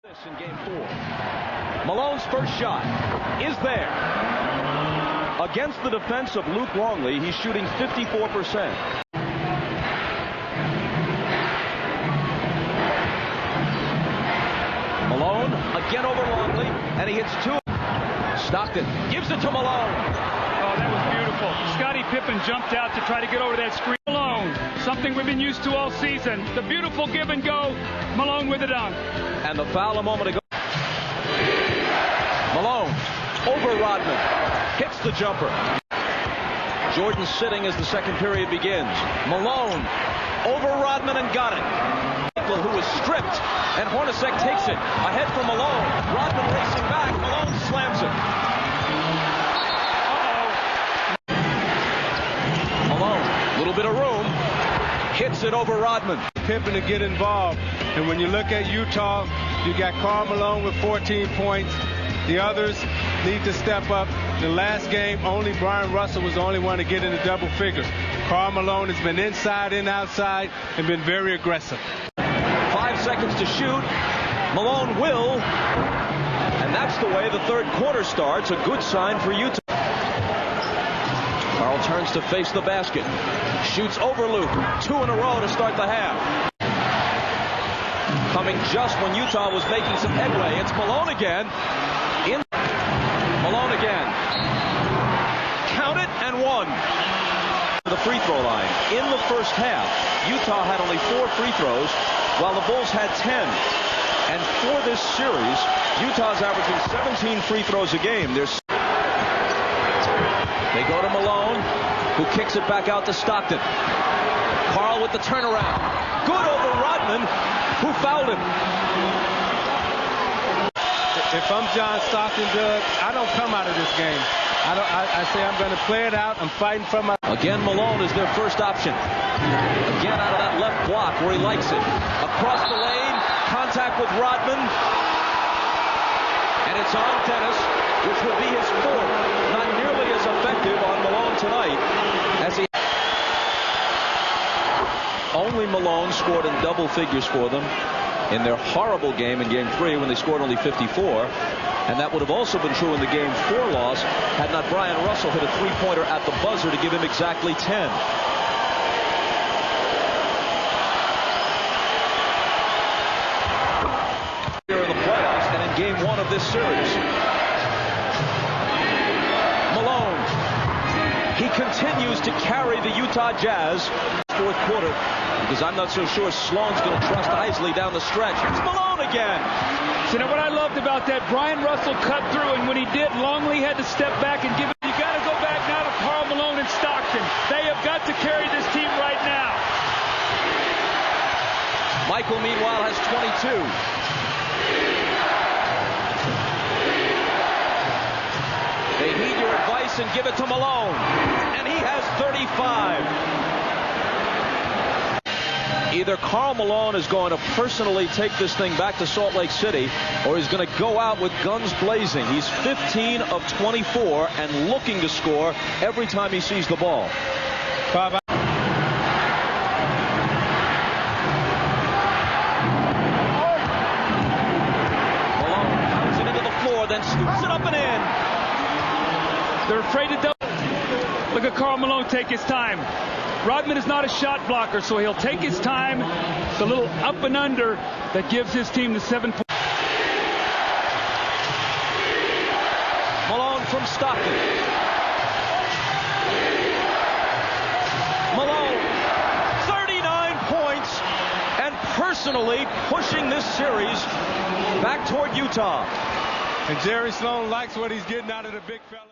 This in game 4. Malone's first shot is there. Against the defense of Luke Longley, he's shooting 54%. Malone again over Longley, and he hits two. Stockton gives it to Malone. Oh, that was beautiful. Scottie Pippen jumped out to try to get over that screen. Malone, something we've been used to all season. The beautiful give and go. Malone with a dunk. And the foul a moment ago. Malone over Rodman. Hits the jumper. Jordan sitting as the second period begins. Malone over Rodman and got it. Who was stripped, and Hornacek takes it. Ahead for Malone. Rodman racing back. Malone slams it. Malone, a little bit of room. Hits it over Rodman. Pippen to get involved. And when you look at Utah, you got Karl Malone with 14 points. The others need to step up. The last game, only Brian Russell was the only one to get into double figures. Karl Malone has been inside and outside and been very aggressive. 5 seconds to shoot. Malone will. And that's the way the third quarter starts. A good sign for Utah. Karl turns to face the basket. Shoots over Luke. 2 in a row to start the half. Coming just when Utah was making some headway. It's Malone again. Malone again. Count it and one. The free throw line. In the first half, Utah had only 4 free throws, while the Bulls had 10. And for this series, Utah's averaging 17 free throws a game. They go to Malone, who kicks it back out to Stockton. Karl with the turnaround. Good over Rodman, who fouled him. If I'm John Stockton, Doug, I don't come out of this game. I say I'm going to play it out. I'm fighting for my... Again, Malone is their first option. Again, out of that left block where he likes it. Across the lane, contact with Rodman. And it's on Dennis, which would be his fourth. Not nearly as effective on Malone tonight as he... Only Malone scored in double figures for them in their horrible game in Game 3 when they scored only 54. And that would have also been true in the Game 4 loss had not Brian Russell hit a three-pointer at the buzzer to give him exactly 10. Here in the playoffs and in Game 1 of this series. Malone. He continues to carry the Utah Jazz fourth quarter because I'm not so sure Sloan's going to trust Isley down the stretch. It's Malone again. So now what I loved about that, Brian Russell cut through, and when he did, Longley had to step back and give it. You got to go back now to Karl Malone and Stockton. They have got to carry this team right now. Michael, meanwhile, has 22. They heed your advice and give it to Malone. And he has 35. Either Karl Malone is going to personally take this thing back to Salt Lake City, or he's going to go out with guns blazing. He's 15 of 24 and looking to score every time he sees the ball. Bob, Malone pounds it into the floor, then scoops it up and in. They're afraid to double. Look at Karl Malone take his time. Rodman is not a shot blocker, so he'll take his time. It's a little up and under that gives his team the 7 points. Malone from Stockton. Malone, 39 points, and personally pushing this series back toward Utah. and Jerry Sloan likes what he's getting out of the big fella.